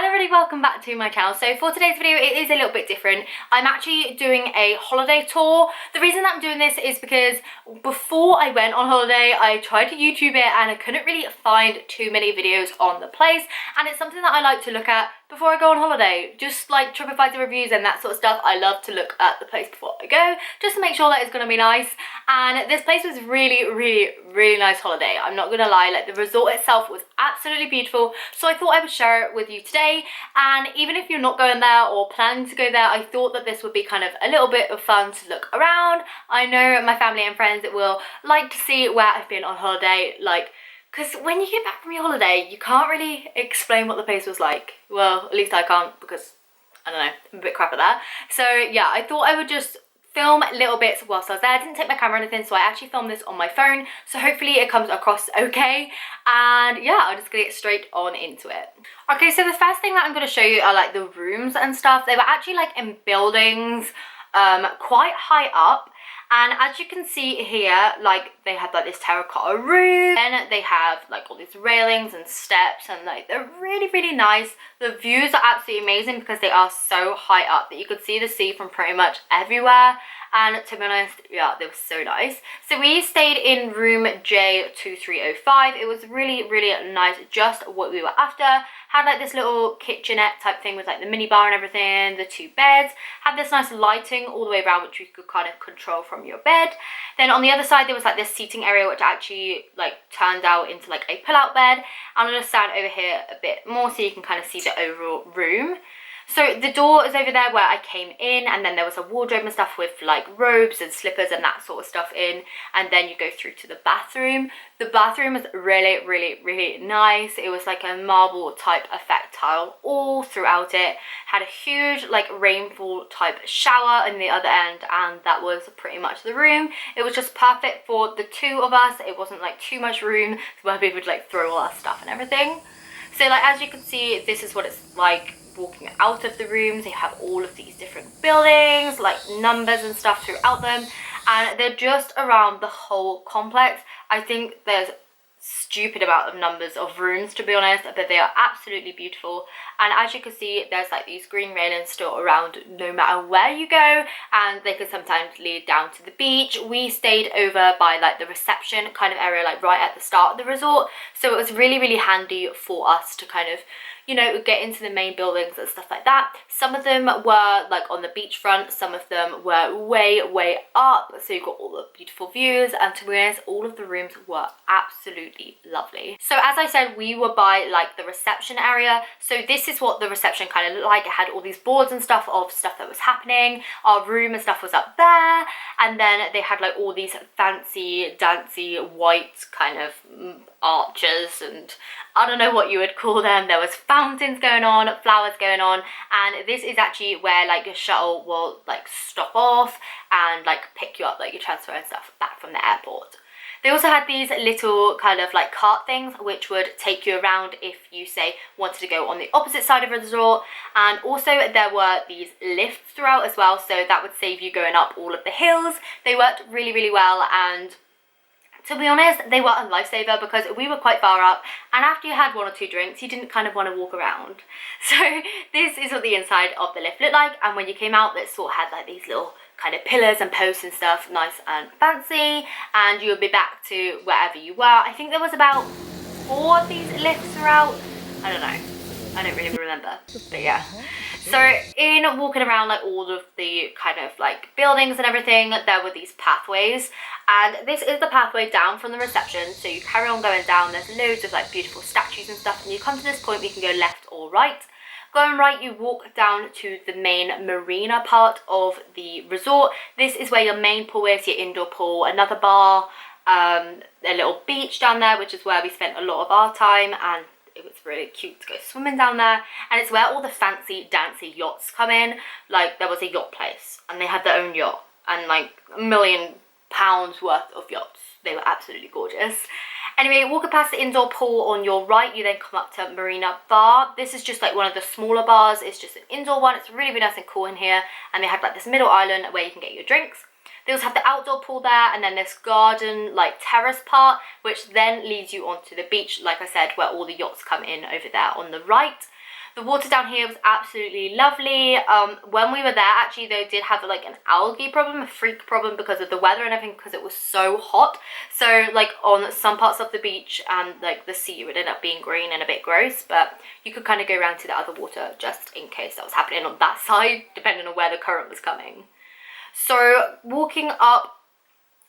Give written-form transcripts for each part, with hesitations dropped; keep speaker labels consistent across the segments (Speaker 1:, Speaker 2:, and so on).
Speaker 1: Hello everybody, welcome back to my channel. So for today's video, it is a little bit different. I'm actually doing a holiday tour. The reason that I'm doing this is because before I went on holiday, I tried to YouTube it and I couldn't really find too many videos on the place. And it's something that I like to look at before I go on holiday. Just like TripAdvisor reviews and that sort of stuff. I love to look at the place before I go, just to make sure that it's going to be nice. And this place was really nice holiday. I'm not going to lie, like the resort itself was absolutely beautiful. So I thought I would share it with you today. And even if you're not going there or planning to go there, I thought that this would be kind of a little bit of fun to look around. I know my family and friends will like to see where I've been on holiday, like, because when you get back from your holiday, you can't really explain what the place was like. Well, at least I can't, because I don't know, I'm a bit crap at that. So yeah, I thought I would just film little bits whilst I was there. I didn't take my camera or anything, so I actually filmed this on my phone, so hopefully it comes across okay. And yeah, I'll just get straight on into it. Okay, so the first thing that I'm going to show you are like the rooms and stuff. They were actually like in buildings quite high up. And as you can see here, like they had like this terracotta roof, and they have like all these railings and steps, and like they're really nice. The views are absolutely amazing because they are so high up that you could see the sea from pretty much everywhere. And to be honest, yeah, they were so nice. So we stayed in room J2305. It was really nice, just what we were after. Had like this little kitchenette type thing with like the mini bar and everything, the two beds. Had this nice lighting all the way around, which you could kind of control from your bed. Then on the other side, there was like this seating area, which actually like turned out into like a pull-out bed. I'm gonna stand over here a bit more so you can kind of see the overall room. So the door is over there where I came in, and then there was a wardrobe and stuff with like robes and slippers and that sort of stuff in, and then you go through to the bathroom. The bathroom was really nice. It was like a marble type effect tile all throughout it. Had a huge like rainfall type shower in the other end, and that was pretty much the room. It was just perfect for the two of us. It wasn't like too much room where we would like throw all our stuff and everything. So like as you can see, this is what it's like walking out of the rooms. They have all of these different buildings, like numbers and stuff throughout them, and they're just around the whole complex. I think there's stupid amount of numbers of rooms, to be honest, but they are absolutely beautiful. And as you can see, there's like these green railings still around no matter where you go, and they can sometimes lead down to the beach. We stayed over by like the reception kind of area, like right at the start of the resort, so it was really handy for us to kind of, you know, get into the main buildings and stuff like that. Some of them were like on the beachfront, some of them were way up, so you got all the beautiful views. And to be honest, all of the rooms were absolutely lovely. So as I said, we were by like the reception area. So this is what the reception kind of looked like. It had all these boards and stuff of stuff that was happening. Our room and stuff was up there, and then they had like all these fancy dancy white kind of arches, and I don't know what you would call them. There was fountains going on, flowers going on, and this is actually where like your shuttle will like stop off and like pick you up, like your transfer and stuff back from the airport. They also had these little kind of like cart things which would take you around if you say wanted to go on the opposite side of the resort. And also there were these lifts throughout as well, so that would save you going up all of the hills. They worked really well, and to be honest, they were a lifesaver because we were quite far up, and after you had one or two drinks, you didn't kind of want to walk around. So this is what the inside of the lift looked like, and when you came out, it sort of had like these little kind of pillars and posts and stuff, nice and fancy, and you would be back to wherever you were. I think there was about 4 of these lifts throughout. I don't know. I don't really remember, but yeah. So in walking around like all of the kind of like buildings and everything, there were these pathways, and this is the pathway down from the reception. So you carry on going down, there's loads of like beautiful statues and stuff, and you come to this point where you can go left or right. Going right, you walk down to the main marina part of the resort. This is where your main pool is, your indoor pool, another bar, a little beach down there, which is where we spent a lot of our time, and it was really cute to go swimming down there. And it's where all the fancy dancy yachts come in. Like there was a yacht place, and they had their own yacht, and like £1 million worth of yachts. They were absolutely gorgeous. Anyway, walking past the indoor pool on your right, you then come up to Marina Bar. This is just like one of the smaller bars. It's just an indoor one. It's really nice and cool in here, and they had like this middle island where you can get your drinks. They also have the outdoor pool there, and then this garden like terrace part, which then leads you onto the beach, like I said, where all the yachts come in over there on the right. The water down here was absolutely lovely. When we were there, actually, they did have like an algae problem, a freak problem because of the weather and everything, because it was so hot. So like on some parts of the beach and like the sea, it would end up being green and a bit gross, but you could kind of go around to the other water just in case that was happening on that side, depending on where the current was coming. So walking up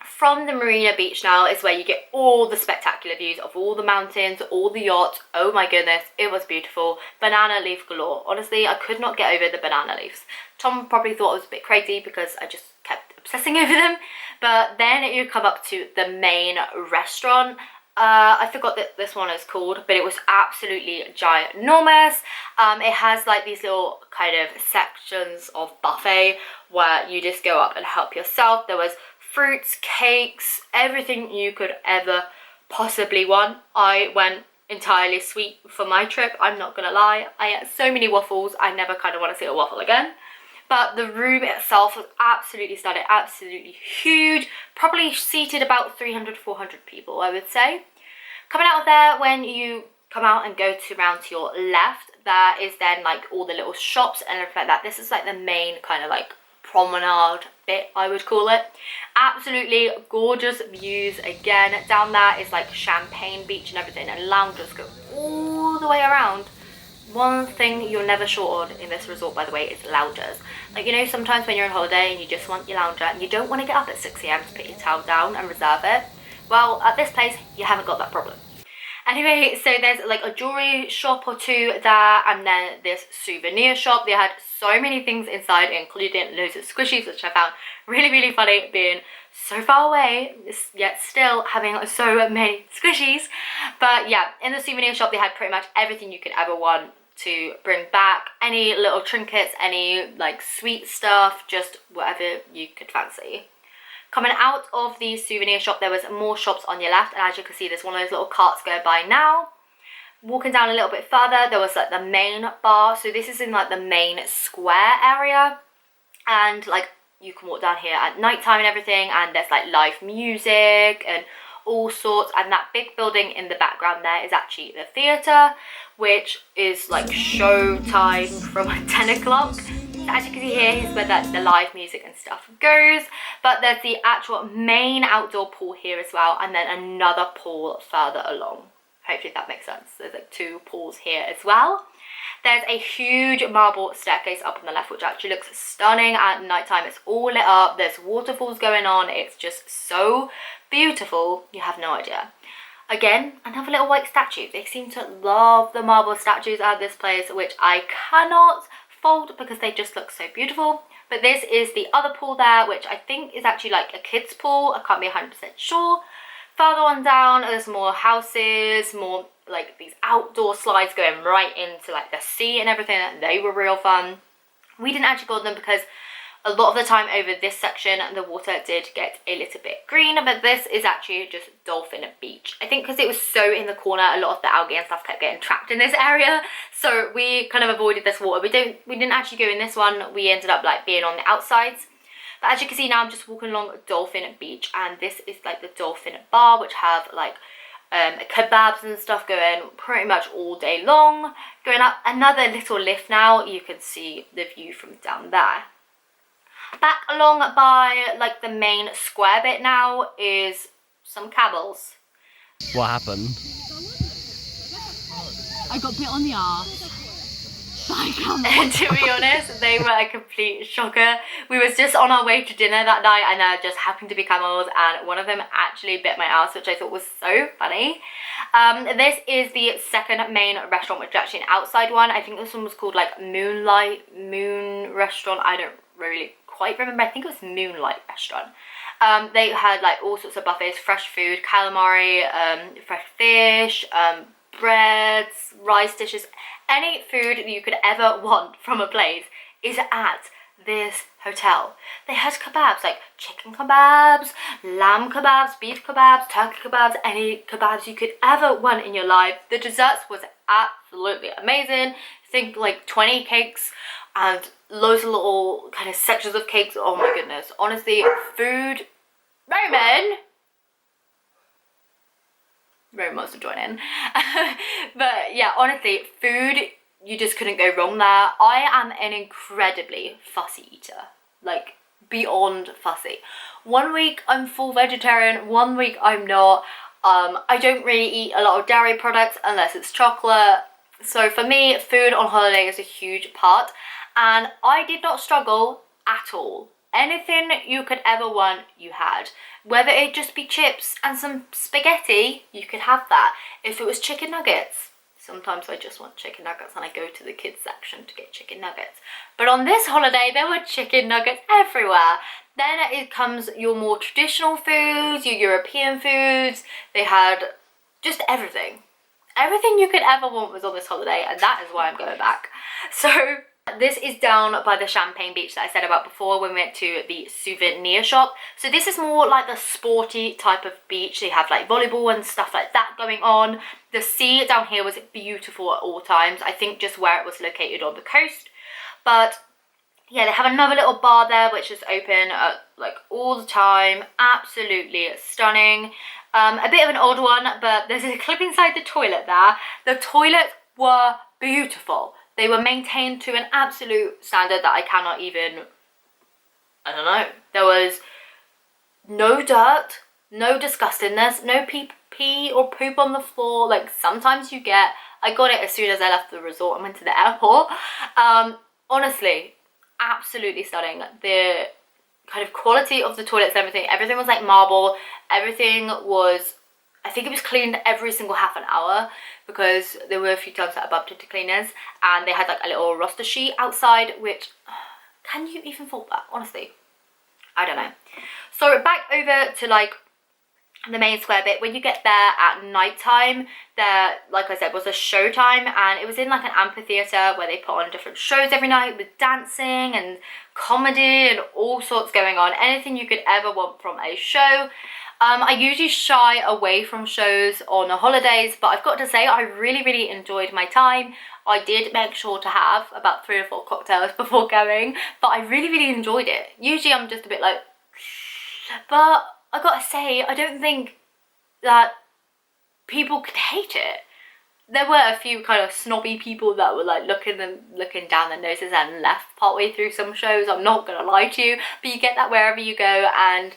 Speaker 1: from the Marina Beach now is where you get all the spectacular views of all the mountains, all the yachts. Oh my goodness, it was beautiful. Banana leaf galore. Honestly, I could not get over the banana leaves. Tom probably thought I was a bit crazy because I just kept obsessing over them. But then you come up to the main restaurant. I forgot that this one is called, but it was absolutely ginormous. It has like these little kind of sections of buffet where you just go up and help yourself. There was fruits, cakes, everything you could ever possibly want. I went entirely sweet for my trip, I'm not gonna lie. I ate so many waffles, I never kind of want to see a waffle again. But the room itself was absolutely stunning, absolutely huge, probably seated about 300-400 people, I would say. Coming out of there, when you come out and go to around to your left, there is then like all the little shops and everything like that. This is like the main kind of like promenade bit, I would call it. Absolutely gorgeous views again. Down there is like champagne beach and everything, and lounges go all the way around. One thing you're never short on in this resort, by the way, is loungers. Like, you know, sometimes when you're on holiday and you just want your lounger and you don't want to get up at 6 AM to put your towel down and reserve it, well, at this place you haven't got that problem. Anyway, so there's like a jewelry shop or two there, and then this souvenir shop. They had so many things inside, including loads of squishies, which I found really, really funny, being so far away, yet still having so many squishies. But yeah, in the souvenir shop, they had pretty much everything you could ever want to bring back. Any little trinkets, any like sweet stuff, just whatever you could fancy. Coming out of the souvenir shop, there was more shops on your left, and as you can see, there's one of those little carts going by now. Walking down a little bit further, there was like the main bar. So this is in like the main square area, and like you can walk down here at night time and everything, and there's like live music and all sorts. And that big building in the background there is actually the theatre, which is like show time from 10 o'clock. As you can see here, is where the live music and stuff goes. But there's the actual main outdoor pool here as well, and then another pool further along. Hopefully that makes sense. There's like two pools here as well. There's a huge marble staircase up on the left, which actually looks stunning at nighttime. It's all lit up. There's waterfalls going on. It's just so beautiful. You have no idea. Again, another little white statue. They seem to love the marble statues at this place, which I cannot fault because they just look so beautiful. But this is the other pool there, which I think is actually like a kid's pool. I can't be 100% sure. Further on down, there's more houses, more like these outdoor slides going right into like the sea and everything. They were real fun. We didn't actually go on them because a lot of the time over this section, the water did get a little bit green, but this is actually just dolphin beach. I think because it was so in the corner, a lot of the algae and stuff kept getting trapped in this area, so we kind of avoided this water. We didn't actually go in this one. We ended up like being on the outsides. But as you can see now, I'm just walking along Dolphin Beach, and this is like the Dolphin Bar, which have like kebabs and stuff going pretty much all day long. Going up another little lift now, you can see the view from down there. Back along by like the main square bit now is some cabals.
Speaker 2: What happened?
Speaker 3: I got bit on the arse.
Speaker 1: And to be honest, they were a complete shocker. We was just on our way to dinner that night, and there just happened to be camels, and one of them actually bit my ass, which I thought was so funny. This is the second main restaurant, which is actually an outside one. I think this one was called like Moon Restaurant. I don't really quite remember. I think it was Moonlight Restaurant. They had like all sorts of buffets, fresh food, calamari, fresh fish, breads, rice dishes. Any food that you could ever want from a place is at this hotel. They had kebabs, like chicken kebabs, lamb kebabs, beef kebabs, turkey kebabs, any kebabs you could ever want in your life. The desserts was absolutely amazing. Think like 20 cakes and loads of little kind of sections of cakes. Oh my goodness. Honestly, food. Roman wants to join in. But yeah, honestly, food you just couldn't go wrong there. I am an incredibly fussy eater, like beyond fussy. One week I'm full vegetarian, one week I'm not. I don't really eat a lot of dairy products unless it's chocolate. So for me, food on holiday is a huge part, and I did not struggle at all. Anything you could ever want, you had. Whether it just be chips and some spaghetti, you could have that. If it was chicken nuggets, sometimes I just want chicken nuggets and I go to the kids section to get chicken nuggets. But on this holiday, there were chicken nuggets everywhere. Then it comes your more traditional foods, your European foods. They had just everything. Everything you could ever want was on this holiday, and that is why I'm going back. So this is down by the Champagne beach that I said about before when we went to the souvenir shop. So this is more like the sporty type of beach. They have like volleyball and stuff like that going on. The sea down here was beautiful at all times. I think just where it was located on the coast. But yeah, they have another little bar there which is open like all the time. Absolutely stunning. A bit of an odd one, but there's a clip inside the toilet there. The toilets were beautiful. They were maintained to an absolute standard that I cannot even, I don't know. There was no dirt, no disgustingness, no pee or poop on the floor. Like sometimes you get, I got it as soon as I left the resort and went to the airport. Honestly, absolutely stunning. The kind of quality of the toilets, everything was like marble. Everything was, I think it was cleaned every single half an hour, because there were a few times that I bumped into cleaners, and they had like a little roster sheet outside, which, can you even fault that? Honestly, I don't know. So back over to like the main square bit. When you get there at night time, there, like I said, was a show time, and it was in like an amphitheater where they put on different shows every night with dancing and comedy and all sorts going on. Anything you could ever want from a show. I usually shy away from shows on the holidays, but I've got to say I really enjoyed my time. I did make sure to have about 3 or 4 cocktails before going, but I really enjoyed it. Usually I'm just a bit like, but I gotta say, I don't think that people could hate it. There were a few kind of snobby people that were like looking down their noses and left partway through some shows. I'm not gonna lie to you, but you get that wherever you go, and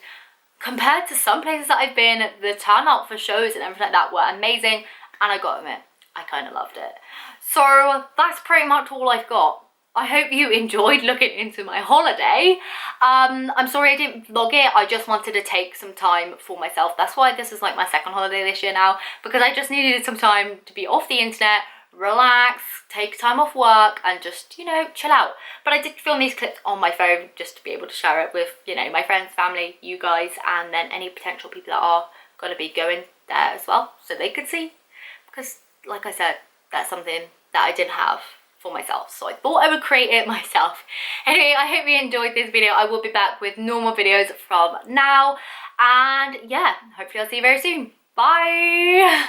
Speaker 1: compared to some places that I've been, the turnout for shows and everything like that were amazing, and I gotta admit, I kind of loved it. So that's pretty much all I've got. I hope you enjoyed looking into my holiday. I'm sorry I didn't vlog it. I just wanted to take some time for myself. That's why this is like my second holiday this year now, because I just needed some time to be off the internet, relax, take time off work, and just, you know, chill out. But I did film these clips on my phone just to be able to share it with, you know, my friends, family, you guys, and then any potential people that are going to be going there as well, so they could see. Because like I said, that's something that I didn't have for myself, so I thought I would create it myself. Anyway, I hope you enjoyed this video. I will be back with normal videos from now, and yeah, hopefully I'll see you very soon. Bye.